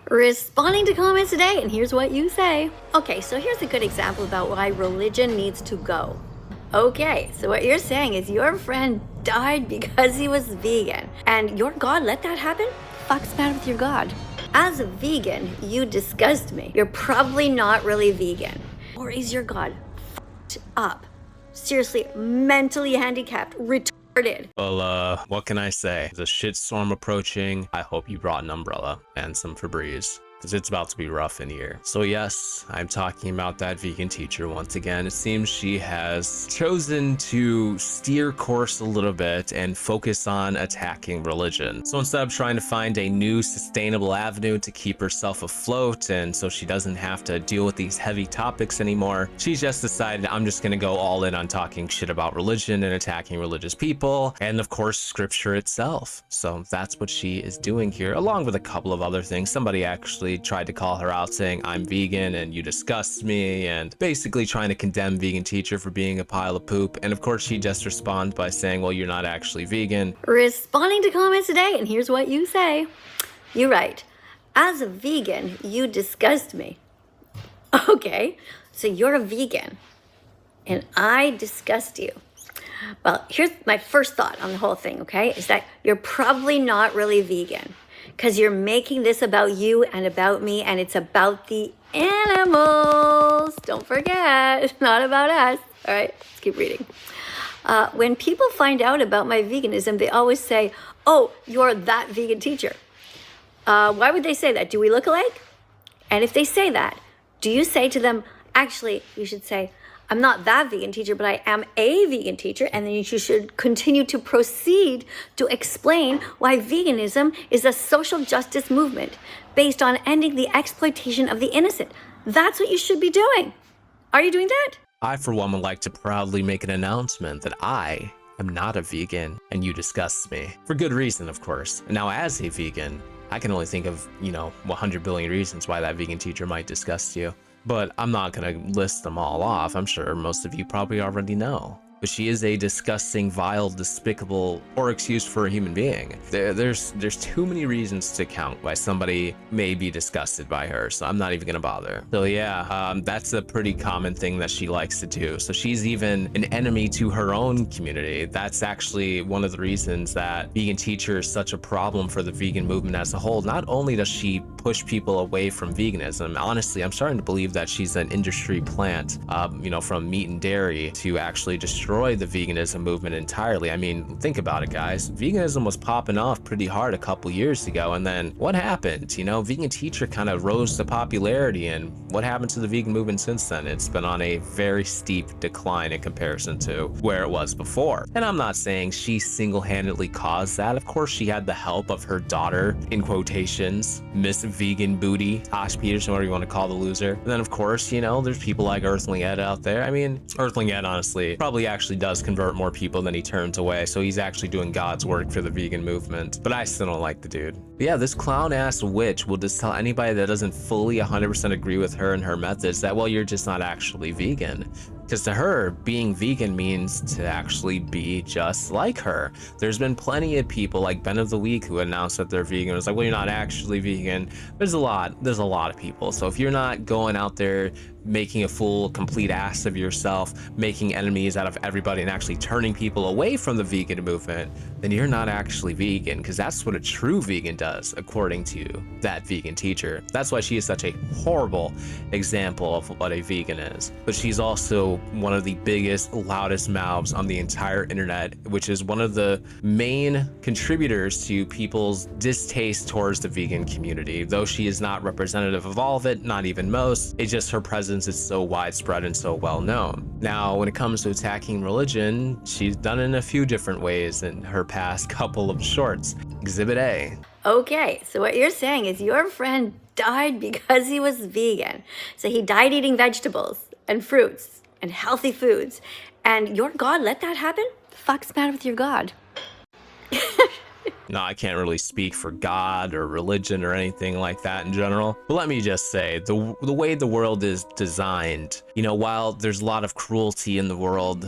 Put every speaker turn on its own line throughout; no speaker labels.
Responding to comments today, and here's what you say. Okay, so here's a good example about why religion needs to go. Okay, so what you're saying is your friend died because he was vegan, and your God let that happen? Fuck's the matter with your God? As a vegan, you disgust me. You're probably not really vegan. Or is your God fucked up? Seriously, mentally handicapped, retarded.
Well, what can I say? There's a shitstorm approaching. I hope you brought an umbrella and some Febreze, because it's about to be rough in here. So yes, I'm talking about that vegan teacher once again. It seems she has chosen to steer course a little bit and focus on attacking religion. So instead of trying to find a new sustainable avenue to keep herself afloat and so she doesn't have to deal with these heavy topics anymore, she's just decided, I'm just gonna go all in on talking shit about religion and attacking religious people, and of course scripture itself. So that's what she is doing here, along with a couple of other things. Somebody actually tried to call her out saying, I'm vegan and you disgust me, and basically trying to condemn vegan teacher for being a pile of poop. And of course she just responds by saying, well, you're not actually vegan.
Responding to comments today, and here's what you say. You're right. As a vegan, you disgust me. Okay, so you're a vegan and I disgust you. Well, here's my first thought on the whole thing, okay, is that you're probably not really vegan because you're making this about you and about me, and it's about the animals. Don't forget, not about us. All right, let's keep reading. When people find out about my veganism, they always say, oh, you're that vegan teacher. Why would they say that? Do we look alike? And if they say that, do you say to them, actually, you should say, I'm not that vegan teacher, but I am a vegan teacher, and then you should continue to proceed to explain why veganism is a social justice movement based on ending the exploitation of the innocent. That's what you should be doing. Are you doing that?
I, for one, would like to proudly make an announcement that I am not a vegan and you disgust me. For good reason, of course. Now, as a vegan, I can only think of, 100 billion reasons why that vegan teacher might disgust you. But I'm not gonna list them all off. I'm sure most of you probably already know. But she is a disgusting, vile, despicable, poor excuse for a human being. There's too many reasons to count why somebody may be disgusted by her, so I'm not even gonna bother. So yeah, that's a pretty common thing that she likes to do. So she's even an enemy to her own community. That's actually one of the reasons that vegan teacher is such a problem for the vegan movement as a whole. Not only does she push people away from veganism, honestly, I'm starting to believe that she's an industry plant, from meat and dairy to actually destroy the veganism movement entirely. I mean, think about it, guys. Veganism was popping off pretty hard a couple years ago, and then what happened? Vegan teacher kind of rose to popularity, and what happened to the vegan movement since then? It's been on a very steep decline in comparison to where it was before. And I'm not saying she single-handedly caused that. Of course, she had the help of her daughter, in quotations, Miss Vegan Booty, Tosh Peterson, whatever you want to call the loser. And then, of course, there's people like Earthling Ed out there. I mean, Earthling Ed, honestly, probably actually does convert more people than he turns away, so he's actually doing God's work for the vegan movement. But I still don't like the dude. But yeah, this clown-ass witch will just tell anybody that doesn't fully 100% agree with her and her methods that, well, you're just not actually vegan. Because to her, being vegan means to actually be just like her. There's been plenty of people like Ben of the Week who announced that they're vegan. It's like, well, you're not actually vegan. There's a lot of people. So if you're not going out there making a full, complete ass of yourself, making enemies out of everybody, and actually turning people away from the vegan movement, then you're not actually vegan, because that's what a true vegan does, according to that vegan teacher. That's why she is such a horrible example of what a vegan is. But she's also one of the biggest, loudest mouths on the entire internet, which is one of the main contributors to people's distaste towards the vegan community. Though she is not representative of all of it, not even most, it's just her presence is so widespread and so well known. Now, when it comes to attacking religion, she's done it in a few different ways in her past couple of shorts. Exhibit A.
Okay, so what you're saying is your friend died because he was vegan. So he died eating vegetables and fruits and healthy foods, and your God let that happen? The fuck's the matter with your God?
No, I can't really speak for God or religion or anything like that in general. But let me just say, the way the world is designed, while there's a lot of cruelty in the world,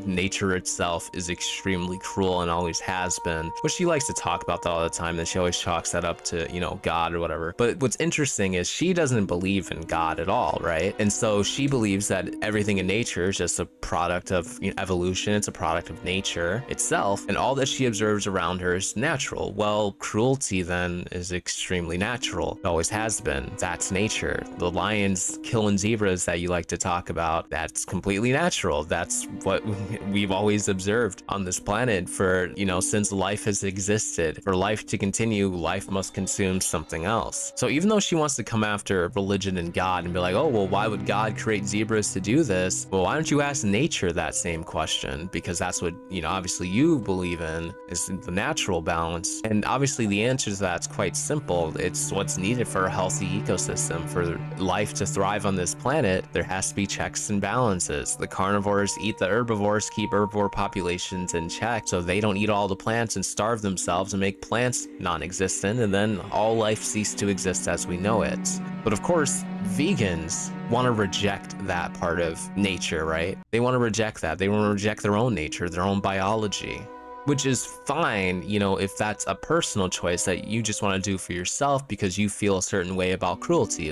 nature itself is extremely cruel and always has been. But she likes to talk about that all the time, and she always chalks that up to, God or whatever. But what's interesting is she doesn't believe in God at all, right? And so she believes that everything in nature is just a product of evolution. It's a product of nature itself, and all that she observes around her is natural. Well, cruelty then is extremely natural. It always has been. That's nature. The lions killing zebras that you like to talk about, that's completely natural. That's what we've always observed on this planet for, since life has existed. For life to continue, life must consume something else. So even though she wants to come after religion and God and be like, oh, well, why would God create zebras to do this? Well, why don't you ask nature that same question? Because that's what, obviously you believe in, is the natural balance. And obviously the answer to that's quite simple. It's what's needed for a healthy ecosystem. For life to thrive on this planet, there has to be checks and balances. The carnivores eat the herbivores, keep herbivore populations in check so they don't eat all the plants and starve themselves and make plants non-existent, and then all life cease to exist as we know it. But of course, vegans want to reject that part of nature, right? They want to reject that. They want to reject their own nature, their own biology, which is fine, if that's a personal choice that you just want to do for yourself because you feel a certain way about cruelty.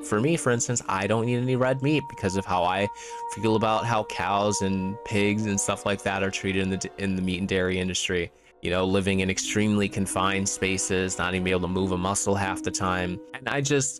For me, for instance, I don't eat any red meat because of how I feel about how cows and pigs and stuff like that are treated in the meat and dairy industry. Living in extremely confined spaces, not even be able to move a muscle half the time. And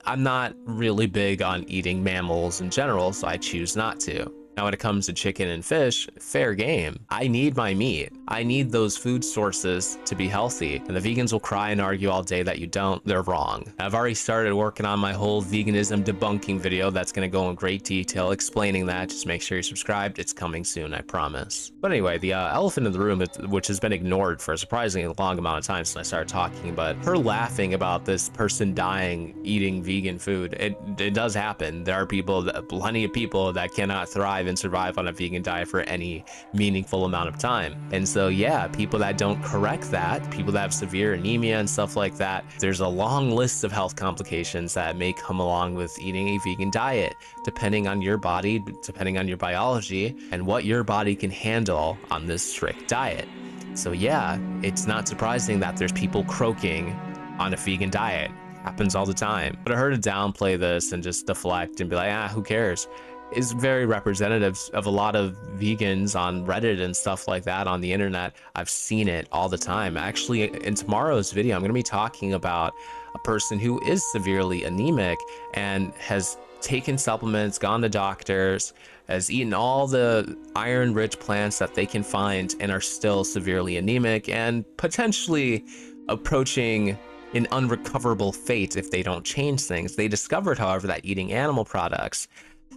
I'm not really big on eating mammals in general, so I choose not to. Now, when it comes to chicken and fish, fair game. I need my meat. I need those food sources to be healthy. And the vegans will cry and argue all day that you don't. They're wrong. I've already started working on my whole veganism debunking video that's going to go in great detail explaining that. Just make sure you're subscribed. It's coming soon, I promise. But anyway, the elephant in the room, which has been ignored for a surprisingly long amount of time since I started talking, but her laughing about this person dying eating vegan food, it does happen. There are plenty of people that cannot thrive and survive on a vegan diet for any meaningful amount of time. And so yeah, people that don't correct that, people that have severe anemia and stuff like that, there's a long list of health complications that may come along with eating a vegan diet, depending on your body, depending on your biology, and what your body can handle on this strict diet. So yeah, it's not surprising that there's people croaking on a vegan diet. Happens all the time. But I heard to downplay this and just deflect and be like, who cares? Is very representative of a lot of vegans on Reddit and stuff like that on the internet. I've seen it all the time. Actually, in tomorrow's video, I'm going to be talking about a person who is severely anemic and has taken supplements, gone to doctors, has eaten all the iron-rich plants that they can find and are still severely anemic and potentially approaching an unrecoverable fate if they don't change things. They discovered, however, that eating animal products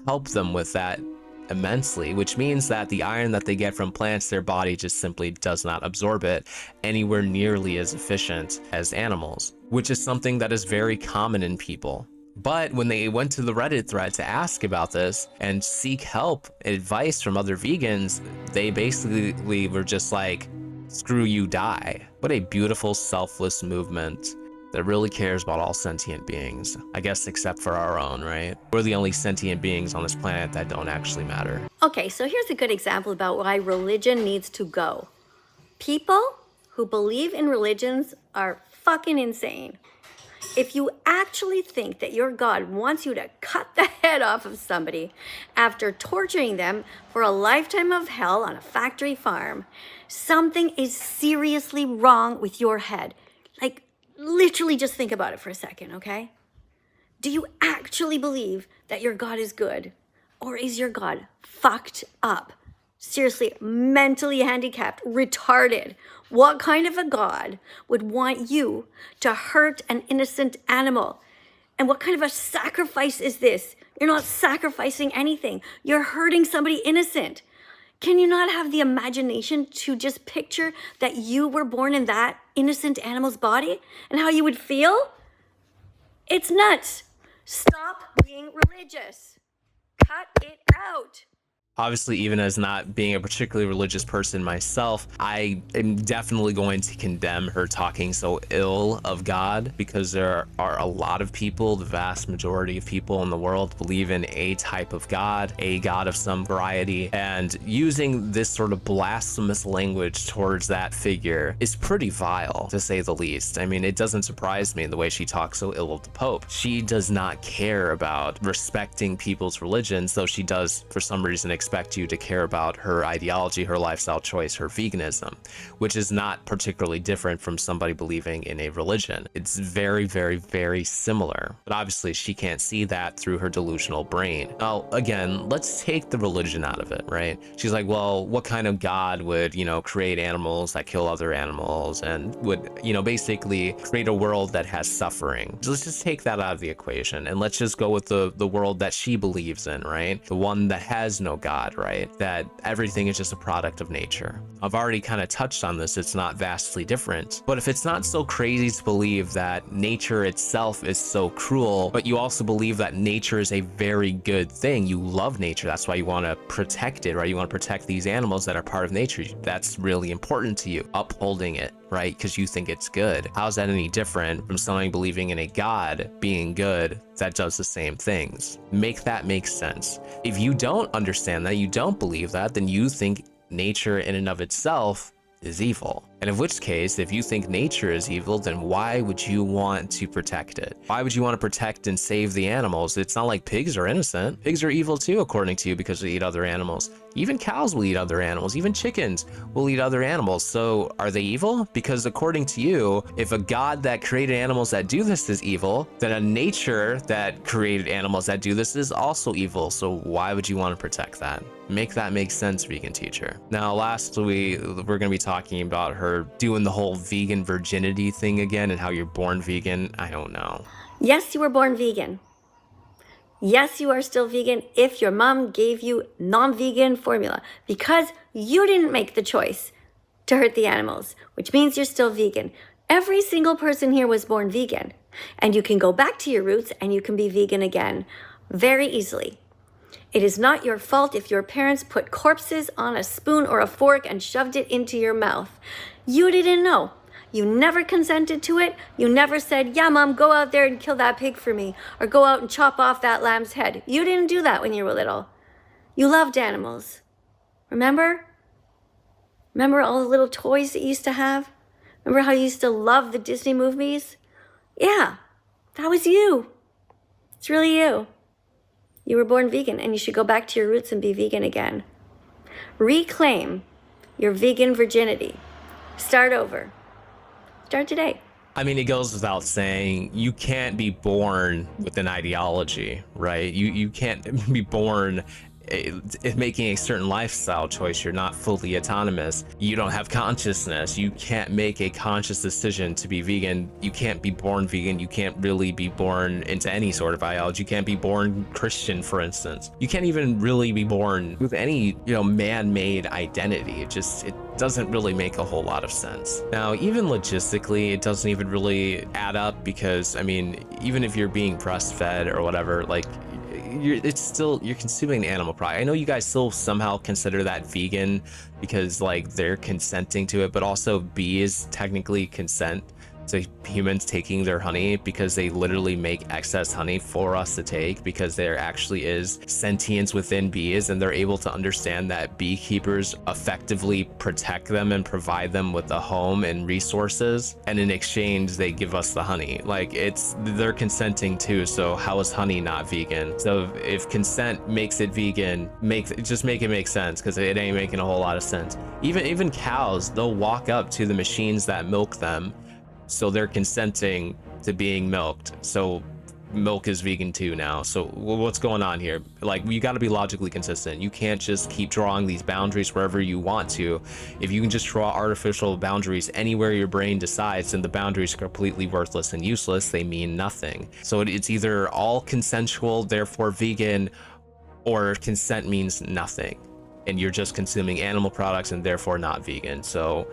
help them with that immensely, which means that the iron that they get from plants, their body just simply does not absorb it anywhere nearly as efficient as animals, which is something that is very common in people. But when they went to the Reddit thread to ask about this and seek help, advice from other vegans, they basically were just like, screw you, die. What a beautiful, selfless movement that really cares about all sentient beings. I guess except for our own, right? We're the only sentient beings on this planet that don't actually matter.
Okay, so here's a good example about why religion needs to go. People who believe in religions are fucking insane. If you actually think that your God wants you to cut the head off of somebody after torturing them for a lifetime of hell on a factory farm, something is seriously wrong with your head. Like, literally just think about it for a second, okay? Do you actually believe that your God is good? Or is your God fucked up? Seriously, mentally handicapped, retarded? What kind of a God would want you to hurt an innocent animal? And what kind of a sacrifice is this? You're not sacrificing anything. You're hurting somebody innocent. Can you not have the imagination to just picture that you were born in that innocent animal's body and how you would feel? It's nuts. Stop being religious. Cut it out.
Obviously, even as not being a particularly religious person myself, I am definitely going to condemn her talking so ill of God, because there are a lot of people, the vast majority of people in the world, believe in a type of God, a God of some variety, and using this sort of blasphemous language towards that figure is pretty vile, to say the least. I mean, it doesn't surprise me the way she talks so ill of the Pope. She does not care about respecting people's religions, though she does, for some reason, expect you to care about her ideology, her lifestyle choice, her veganism, which is not particularly different from somebody believing in a religion. It's very, very, very similar. But obviously she can't see that through her delusional brain. Now, again, let's take the religion out of it, right? She's like, well, what kind of God would, create animals that kill other animals and would, basically create a world that has suffering? So let's just take that out of the equation and let's just go with the world that she believes in, right? The one that has no God, right? That everything is just a product of nature. I've already kind of touched on this. It's not vastly different. But if it's not so crazy to believe that nature itself is so cruel, but you also believe that nature is a very good thing, you love nature, that's why you want to protect it, right? You want to protect these animals that are part of nature. That's really important to you, upholding it, right? Because you think it's good. How's that any different from somebody believing in a God being good that does the same things? Make that make sense. If you don't understand that, you don't believe that, then you think nature in and of itself is evil. And in which case, if you think nature is evil, then why would you want to protect it? Why would you want to protect and save the animals? It's not like pigs are innocent. Pigs are evil too, according to you, because they eat other animals. Even cows will eat other animals. Even chickens will eat other animals. So are they evil? Because according to you, if a God that created animals that do this is evil, then a nature that created animals that do this is also evil. So why would you want to protect that? Make that make sense, vegan teacher. Now, lastly, we're going to be talking about her doing the whole vegan virginity thing again and how you're born vegan. I don't know.
Yes, you were born vegan. Yes, you are still vegan if your mom gave you non-vegan formula, because you didn't make the choice to hurt the animals, which means you're still vegan. Every single person here was born vegan, and you can go back to your roots and you can be vegan again very easily. It is not your fault if your parents put corpses on a spoon or a fork and shoved it into your mouth. You didn't know. You never consented to it. You never said, yeah, Mom, go out there and kill that pig for me, or go out and chop off that lamb's head. You didn't do that when you were little. You loved animals. Remember? Remember all the little toys that you used to have? Remember how you used to love the Disney movies? Yeah, that was you. It's really you. You were born vegan, and you should go back to your roots and be vegan again. Reclaim your vegan virginity. Start over. Start today.
I mean, it goes without saying, you can't be born with an ideology, right? You can't be born making a certain lifestyle choice. You're not fully autonomous. You don't have consciousness. You can't make a conscious decision to be vegan. You can't be born vegan. You can't really be born into any sort of ideology. You can't be born Christian, for instance. You can't even really be born with any, man-made identity. It doesn't really make a whole lot of sense. Now, even logistically, it doesn't even really add up, because, I mean, even if you're being breastfed or whatever, like, you're consuming an animal product. I know you guys still somehow consider that vegan because like they're consenting to it, but also bees technically consent to humans taking their honey, because they literally make excess honey for us to take, because there actually is sentience within bees, and they're able to understand that beekeepers effectively protect them and provide them with a home and resources, and in exchange they give us the honey. Like, they're consenting too, so how is honey not vegan? So if consent makes it vegan, just make it make sense, because it ain't making a whole lot of sense. Even cows, they'll walk up to the machines that milk them, so they're consenting to being milked. So milk is vegan too now. So what's going on here? Like, you got to be logically consistent. You can't just keep drawing these boundaries wherever you want to. If you can just draw artificial boundaries anywhere your brain decides, then the boundaries are completely worthless and useless. They mean nothing. So it's either all consensual, therefore vegan, or consent means nothing, and you're just consuming animal products and therefore not vegan. So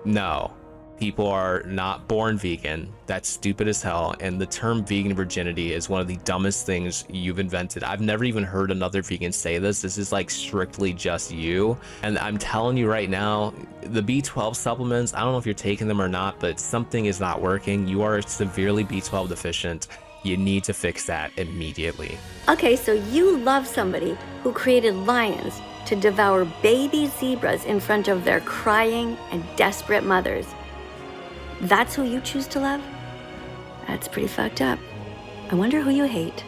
no. people are not born vegan. That's stupid as hell. And the term vegan virginity is one of the dumbest things you've invented. I've never even heard another vegan say this. This is like strictly just you. And I'm telling you right now, the B12 supplements, I don't know if you're taking them or not, but something is not working. You are severely B12 deficient. You need to fix that immediately.
Okay, so you love somebody who created lions to devour baby zebras in front of their crying and desperate mothers. That's who you choose to love? That's pretty fucked up. I wonder who you hate.